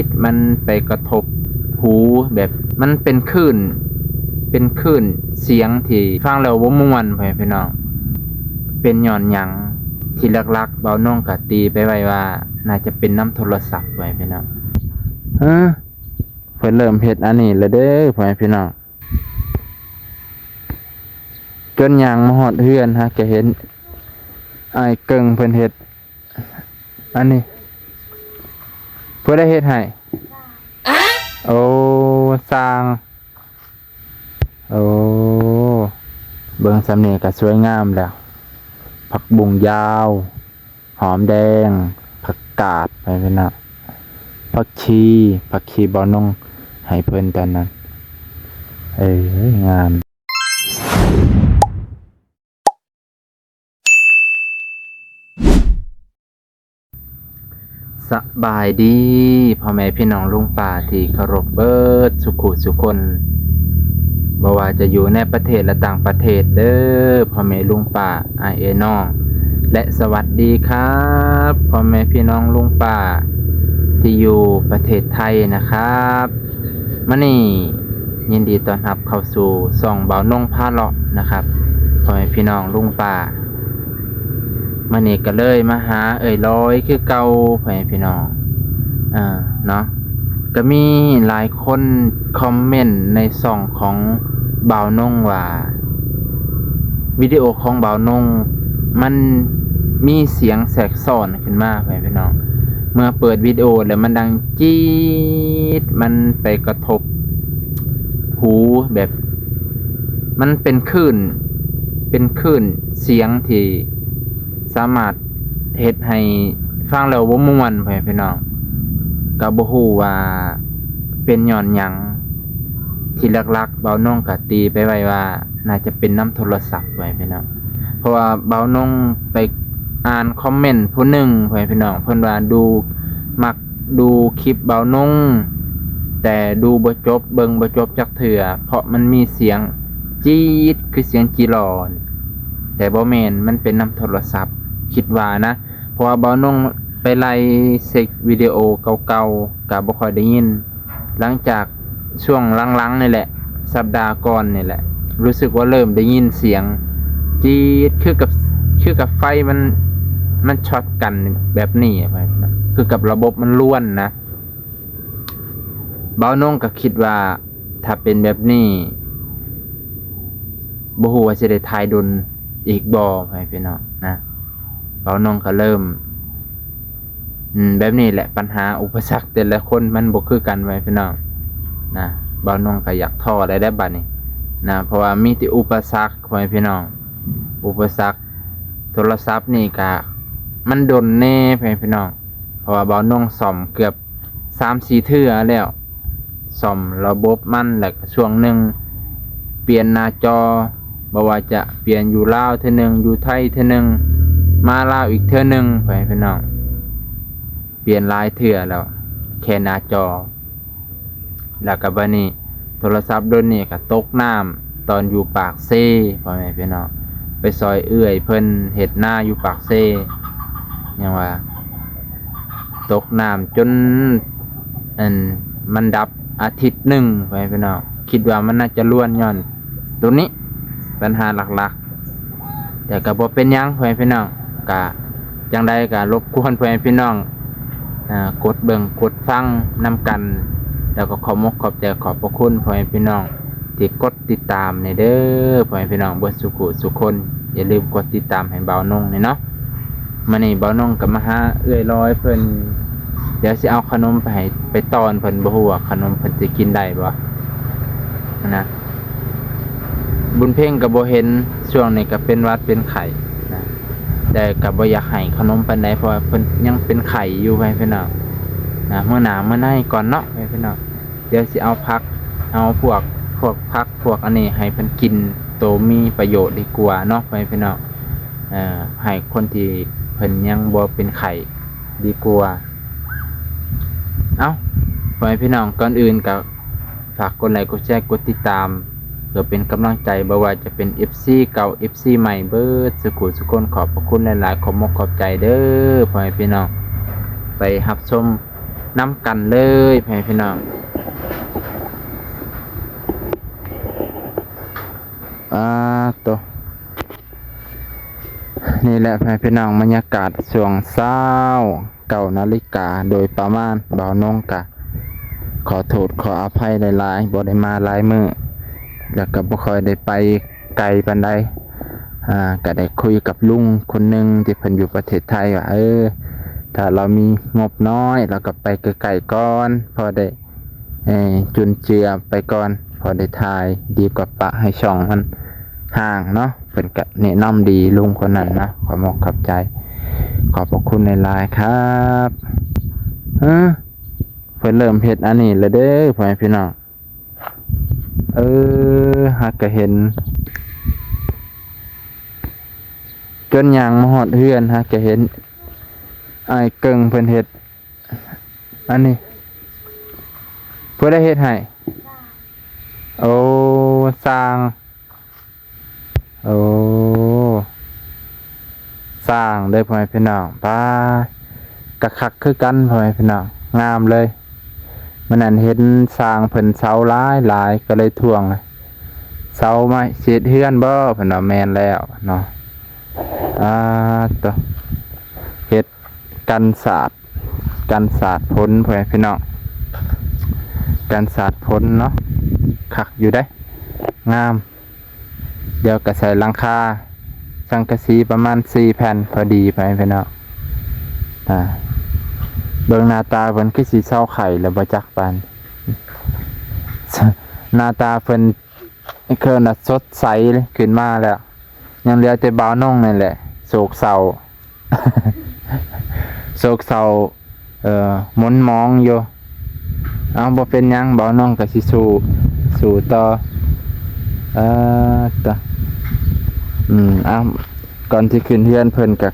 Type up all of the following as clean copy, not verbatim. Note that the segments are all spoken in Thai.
ดมันไปกระทบหูแบบมันเป็นคลื่นเสียงที่ฟังแล้วบ่ม่วนพ่อแม่พี่น้องเป็นย้อนหยังที่หลักๆเบาน้องก็ตีไปไว้ว่าน่าจะเป็นน้ำโทรศัพท์พ่อแม่พี่น้องเพิ่นเริ่มเฮ็ดอันนี้แล้วเด้อพ่อแม่พี่น้องจนย่างมาฮอดเฮือนฮะก็เห็นอ้ายเกิ่งเพิ่นเฮ็ดอันนี้เพิ่นได้เฮ็ดให้โอ้สร้างโอ้เบิ่งสำเนียงก็สวยงามแล้วผักบุ้งยาวหอมแดงผักกาดไปเป็นน่ะผักชีบ่นงให้เพิ่นตอนนั้นงามสบายดีพ่อแม่พี่น้องลุงป้าที่เคารพเบิดสุขุสุคนบ่ว่าจะอยู่ในประเทศและต่างประเทศเด้อพ่อแม่ลุงป้าอาเอน้องและสวัสดีครับพ่อแม่พี่น้องลุงป้าที่อยู่ประเทศไทยนะครับมื้อนี้ยินดีต้อนรับเข้าสู่ช่องเบานงพาเลาะนะครับพ่อแม่พี่น้องลุงป้ามื้อนี้ก็เลยมาหาร้อยคือเก่าพ่อแม่พี่น้องเนาะก็มีหลายคนคอมเมนต์ในช่องของเบานงว่าวิดีโอของเบานงมันมีเสียงแทรกซ้อนขึ้นมาไปพี่น้องเมื่อเปิดวิดีโอแล้วมันดังจี๊ดมันไปกระทบหูแบบมันเป็นคลื่นเสียงที่สามารถเฮ็ดให้ฟังแล้วบ่ม่วนไปพี่น้องก็บ่ฮู้ว่าเป็นย้อนหยังที่หลักๆเบาน้องก็ตีไปไว้ว่าน่าจะเป็นน้ำโทรศัพท์ไว้พี่น้องเพราะว่าเบาน้องไปอ่านคอมเมนต์ผู้หนึ่งไว้พี่น้องเพิ่นว่ามักดูคลิปเบาน้องแต่ดูบ่จบเบิ่งบ่จบจักเทื่อเพราะมันมีเสียงจี๊ดคือเสียงจีรอนแต่บ่แม่นมันเป็นน้ำโทรศัพท์คิดว่านะเพราะว่าเบาน้องไปไล่เช็ควิดีโอเก่าๆก็บ่ค่อยได้ยินหลังจากช่วงหลังๆนี่แหละสัปดาห์ก่อนนี่แหละรู้สึกว่าเริ่มได้ยินเสียงจี๊ดคือกับไฟมันช็อตกันแบบนี้ไปคือกับระบบมันล้วนนะเบาน้องก็คิดว่าถ้าเป็นแบบนี้บ่ฮู้ว่าสิได้ถ่ายดนอีกบ่ไปพี่น้องนะเบาน้องก็เริ่มแบบนี้แหละปัญหาอุปสรรคแต่ละคนมันบ่คือกันไว้พี่น้องนะบ่าวน้องก็อยากท้อได้บัดนี้นะเพราะว่ามีแต่อุปสรรคพ่อแม่พี่น้องอุปสรรคโทรศัพท์นี่ก็มันดนแน่พ่อแม่พี่น้องเพราะว่าบ่าวน้องซ่อมเกือบ 3-4 เทื่อแล้วซ่อมระบบมันแล้วก็ช่วงหนึงเปลี่ยนหน้าจอบ่ว่าจะเปลี่ยนอยู่ลาวเทื่อนึงอยู่ไทยเทื่อนึงมาลาวอีกเทื่อนึงพ่อแม่พี่น้องเปลี่ยนหลายเทื่อแล้วแค่หน้าจอแล้วก็บัดนี้โทรศัพท์รุ่นนี้ก็ตกน้ำตอนอยู่ปากเซ่พ่อแม่พี่น้องไปซอยเอื้อยเพิ่นเฮ็ดนาอยู่ปากเซ่ยังว่าตกน้ำจนมันดับอาทิตย์หนึ่งพ่อแม่พี่น้องคิดว่ามันน่าจะล้วนย้อนตัวนี้ปัญหาหลักๆแต่ก็บ่เป็นหยังพ่อแม่พี่น้องก็จังใดก็รบกวนพ่อแม่พี่น้องกดเบิ่งกดฟังนำกันแล้วก็ขอบใจขอบพระคุณพ่อแม่พี่น้องที่กดติดตามในเด้อพ่อแม่พี่น้องเบิดสุขคนอย่าลืมกดติดตามให้เบานงเนาะมื้อนี้เบานงก็มาหาเอื้อยร้อยเพิ่นเดี๋ยวสิเอาขนมไปตอนเพิ่นบ่ฮู้ว่าขนมเพิ่นสิกินได้บ่นะบุญเพ่งก็บ่เห็นช่วงนี้ก็เป็นหวัดเป็นไข้นะแต่ก็บ่อยากให้ขนมปานใดเพราะว่าเพิ่นยังเป็นไข้อยู่พ่อแม่พี่น้องนะมื้อหน้ามื้อในก่อนเนาะพี่น้องเดี๋ยวสิเอาพวกผักพวกอันนี้ให้เพิ่นกินโตมีประโยชน์ดีกว่าเนาะพี่น้องให้คนที่เพิ่นยังบ่เป็นไข้ดีกว่าพี่น้องก่อนอื่นก็ฝากกดไลค์กดแชร์กดติดตามเพื่อเป็นกำลังใจบ่ว่าจะเป็น FC เก่า FC ใหม่เบิดสุขคนขอบพระคุณหลายๆขอบใจเด้อพี่น้องไปรับชม น้ำกันเลยพี่น้องตัวนี่แหละพี่น้องบรรยากาศช่วงเช้า9 นาฬิกาโดยประมาณบ่าวนงกะขอโทษขออภัยหลายๆบ่ได้มาหลายมื้อแล้วก็บ่ค่อยได้ไปไกลปานใดก็ได้คุยกับลุงคนหนึงที่เพิ่นอยู่ประเทศไทยว่าถ้าเรามีงบน้อยเราก็ไปไกลๆก่อนพอได้จุนเจือไปก่อนพอได้ถ่ายดีกว่าปะให้ช่องมันห่างเนาะเพิ่นก็แนะนำดีลุงคนนั้นนะขอบอกขอบใจขอบพระคุณในไลน์ครับเพิ่นเริ่มเฮ็ดอันนี้แล้วเด้อพ่อแม่พี่น้องหักก็เห็นจนยางมาฮอดเฮือนหักก็เห็นไอ้เกิ่งเพิ่นเฮ็ดอันนี้เพิ่นได้เฮ็ดให้โอ้สร้างสร้างเด้อพ่อแม่พี่น้องป้ากะคักคือกันพ่อแม่พี่น้องงามเลยมันนั่นเห็นสร้างเพิ่นเสาหลายก็เลยทวงเสาไม้เศษเฮือนบ่เพิ่นว่าแม่นแล้วเนาะตัวเฮ็ดกันศาสตร์พ้นพ่อแม่พี่น้องกันศาสตร์พ้นเนาะคักอยู่ได้งามเดี๋ยวก็ใส่หลังคาสังกะสีประมาณ4 แผ่นพอดีไปพี่น้องเบิ่งหน้าตาเพิ่นคือสิเศร้าไข่แล้วบ่จักปานหน้าตาเพิ่นเคินน่ะสดใสขึ้นมาแล้วยังเหลือแต่บ่าวน้องนั่นแหละโศกเศร้า โศกเศร้าหม่นหมองอยู่บ่เป็นหยังบ่าวน้องก็สิสู้ต่อก่อนที่ขึ้นเฮือนเพิ่นก็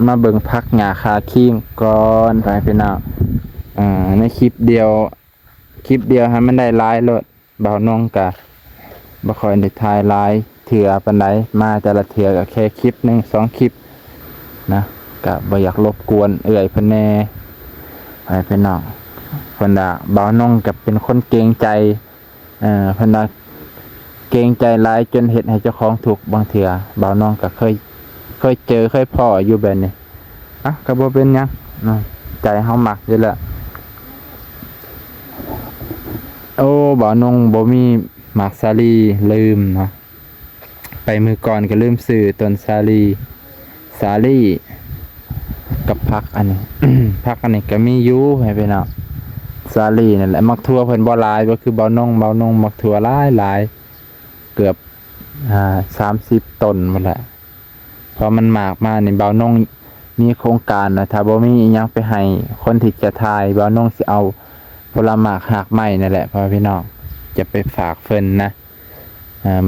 มาเบิ่งพักหญ้าคาคิงก่อนไปพี่น้องในคลิปเดียวให้มันได้หลายโลดบ่าวน้องก็บ่ค่อยได้ถ่ายหลายเถื่อปานใดมาแต่ละเถื่อก็แค่คลิป1 2 คลิปนะก็บ่อยากรบกวนเอื้อยเพิ่นแน่ไปพี่น้องเพิ่นว่าบ่าวน้องก็เป็นคนเกรงใจเพิ่นว่าเกรงใจหลายจนเฮ็ดให้เจ้าของทุกข์บางเถื่อบ่าวน้องก็เคยเจอเคยพ้ออยู่แบบนี้ก็บ่เป็นหยังใจเฮามักอยู่แล้วบ่าวน้องบ่มีหมากสาลีลืมเนาะไปมือก่อนก็ลืมซื้อต้นสาลีกับผักอันนี้ ผักอันนี้ก็มีอยู่ให้พี่น้องสาลีนั่นแหละมักทั่วเพิ่นบ่หลายบ่คือบ่าวน้องมักทั่วหลายเกือบ30 ต้นหมดแหละพอมันหมากมานี่บ่าวน้องมีโครงการนะถ้าบ่มีอิหยังไปให้คนที่จะทายบ่าวน้องสิเอาผลหมากหากไม้นั่นแหละพ่อพี่น้องจะไปฝากเพิ่นนะ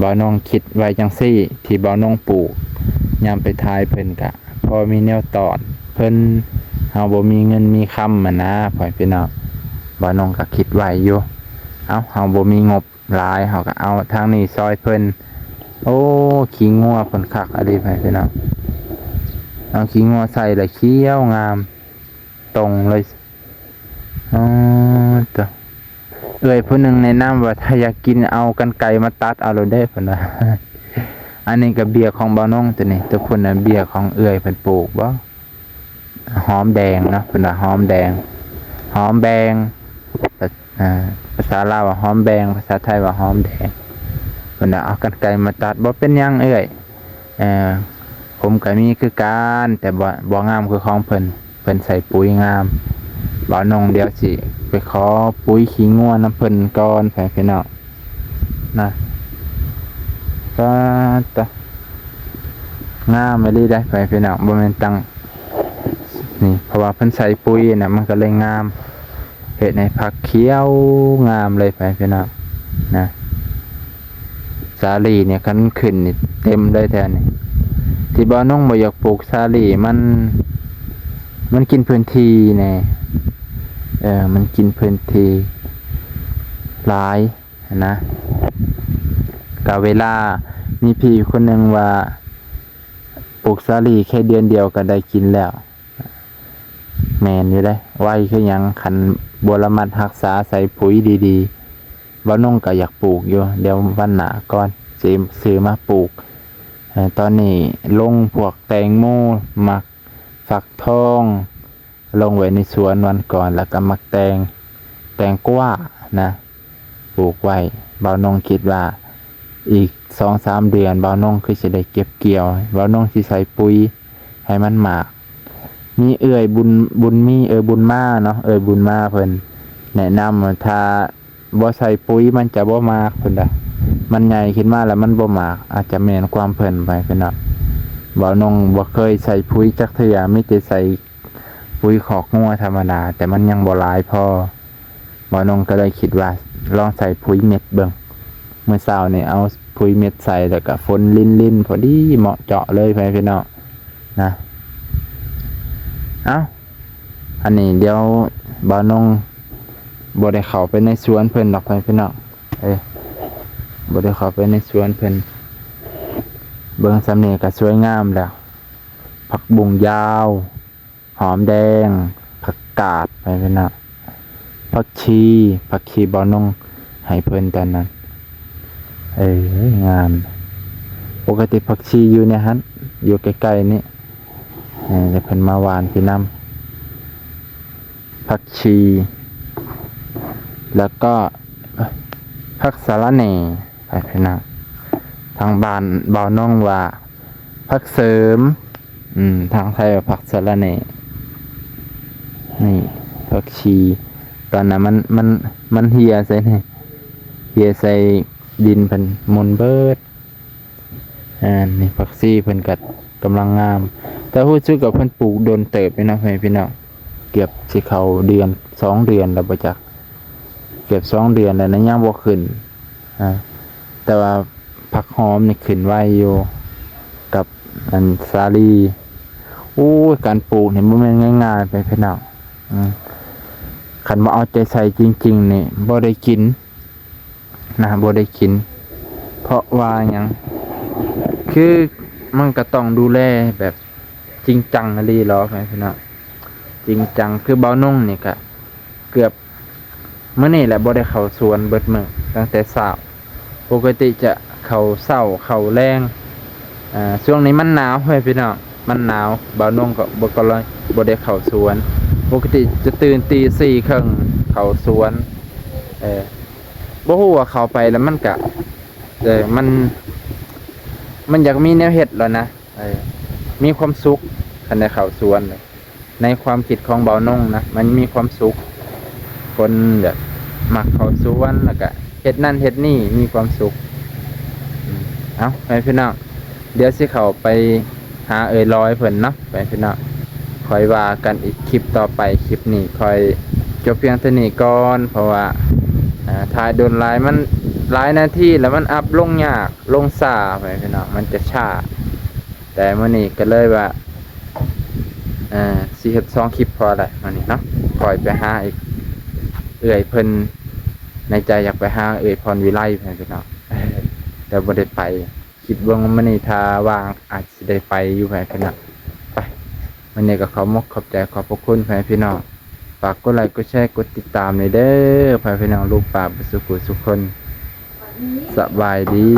บ่าวน้องคิดไว้จังซี่ที่บ่าวน้องปลูกยามไปทายเพิ่นก็พอมีแนวตอนเพิ่นเฮาบ่มีเงินมีคำนะพ่อพี่น้องบ่าวน้องก็คิดไว้อยู่เฮาบ่มีงบหลายเฮาก็เอาทางนี้ซอยเพิ่นขี้งัวเพิ่นคักอะดิพี่น้องเอาขี้งัวใส่แล้วเขียวงามตรงเลยตัวเอื้อยผู้หนึงแนะนำว่าถ้าอยากกินเอากรรไกรมาตัดเอาเลยเด้เพิ่นว่า อันนี้ก็เบียร์ของบ่าวน้องตัวนี้ตัวเพิ่นน่ะเบียร์ของเอื้อยเพิ่นปลูกบ่หอมแดงเนาะเพิ่นว่าหอมแดงภาษาลาวว่าหอมแบงภาษาไทยว่าหอมแดงเพิ่นน่ะเอากรรไกรมาตัดบ่เป็นหยังเอื้อยผมก็มีคือกันแต่บ่งามคือของเพิ่นใส่ปุ๋ยงามบ่าวน้องเดี๋ยวสิไปขอปุ๋ยขี้งัวน้ำเพิ่นก่อนพี่น้องนะก็งามไม่ได้พี่น้องบ่แม่นตังนี่เพราะว่าเพิ่นใส่ปุ๋ยน่ะมันก็เลยงามเฮ็ดให้ผักเขียวงามเลยพี่น้องนะสาลีเนี่ยคันขึ้นนี่เต็มเลยแท้นี่ที่บ่าวน้องบ่อยากปลูกสาลีมันกินพื้นที่แน่มันกินพื้นที่หลายนะก็เวลามีพี่คนหนึ่งว่าปลูกสาลีแค่เดือนเดียวก็ได้กินแล้วแม่นอยู่ได้ไวคือหยังคัน บ่ระมัดรักษาใส่ปุ๋ยดีๆบ่นงก็อยากปลูกอยู่เดี๋ยววันหน้าก่อนสิซื้อมาปลูกตอนนี้ลงพวกแตงโมมักฟักทองลงไว้ในสวนวันก่อนแล้วก็มักแตงกวานะปลูกไว้บ่าวนงคิดว่าอีก 2-3 เดือนบ่าวนงคือสิได้เก็บเกี่ยวบ่าวนงสิใส่ปุ๋ยให้มันมากมีบุญมีบุญมาเนาะบุญมาเพิ่นแนะนำว่าถ้าบ่ใส่ปุ๋ยมันจะบ่มากเพิ่นน่ะมันใหญ่ขึ้นมาแล้วมันบ่มากอาจจะแม่นความเพิ่นไปเพิ่นน่ะบ่าวนงบ่เคยใส่ปุ๋ยจักเทื่อมีแต่ใส่ปุ๋ยคอกงัวธรรมดาแต่มันยังบ่หลายพอบ่าวนงก็เลยคิดว่าลองใส่ปุ๋ยเม็ดเบิ่งเมื่อเช้านี่เอาปุ๋ยเม็ดใส่แล้วก็ฝนลิ่นๆพอดีเหมาะเจาะเลยพี่น้องนะอันนี้เดี๋ยวบ่าวนงบ่ได้เข้าไปในสวนเพิ่นดอกพี่น้องบ่ได้เข้าไปในสวนเพิ่นเบิ่งสำเนียก็สวยงามแล้วผักบุ้งยาวหอมแดงผักกาดพี่น้องผักชีบ่าวนงให้เพิ่นตอนนั้นงามปกติผักชีอยู่เนี่ยฮะอยู่ใกล้ๆนี่จะเพิ่นมาหวานพี่น้ำผักชีแล้วก็ผักสะระแหน่ไปพี่น้องทางบ้านบ่าวนงว่าผักเสริมทางไทยว่าผักสะระแหน่นี่ผักชีตอนนั้นมันเหี่ยใส่นี่เหี่ยใส่ดินเพิ่นมุนเบิดนี่ผักชีเพิ่นก็กำลังงามแต่ฮู้สึกกับเพิ่นปลูกโดนเติบอยู่นะพี่น้องเกือบสิเข้าเดือน2 เดือนแล้วบ่จักเกือบ2 เดือนแล้วนะยังบ่ขึ้นแต่ว่าผักหอมนี่ขึ้นไวอยู่กับอันสาลีการปลูกนี่บ่แม่นง่ายๆไปพี่น้องคันบ่เอาใจใส่จริงๆนี่บ่ได้กินนะบ่ได้กินเพราะว่าหยังคือมันก็ต้องดูแลแบบจริงจังอะไรหรอพี่น้องจริงจังคือบ่าวนงนี่ก็เกือบมื้อนี้แหละบ่ได้เข้าสวนเบิดมื้อตั้งแต่เช้าปกติจะเข้าเช้าเข้าแรงช่วงนี้มันหนาวพี่น้องมันหนาวบ่าวนงก็บ่ได้เข้าสวนปกติจะตื่นตี 4:30เข้าสวนบ่ฮู้ว่าเข้าไปแล้วมันก็มันอยากมีแนวเฮ็ดแล้วนะมีความสุขคันได้เข้าสวนเลยในความคิดของบ่าวนงนะมันมีความสุขคนแบบมักเข้าสวนแล้วก็เฮ็ดนั่นเฮ็ดนี่มีความสุขไปพี่น้องเดี๋ยวสิเข้าไปหาลอยเพิ่นเนาะไปพี่น้องคอยว่ากันอีกคลิปต่อไปคลิปนี้คอยจบเพียงเท่านี้ก่อนเพราะว่าถ่ายโดนมันหลายนาทีแล้วมันอัพลงยากลงช้าไปพี่น้องมันจะช้าแต่มื้อนี้ก็เลยว่าสิเฮ็ด2 คลิปพอแล้วมื้อนี้เนาะคอยไปหาอีกเพิ่นในใจอยากไปหาพรวิไลพี่น้องแต่บ่ได้ไปคิดว่ามื้อนี้ถ้าว่างอาจสิได้ไปอยู่พี่น้องไปมื้อนี้ก็ขอบใจขอบพระคุณพี่น้องฝากกดไลค์กดแชร์กดติดตามเด้อพี่น้องลูกป่าสุขุสุขคนสบายดี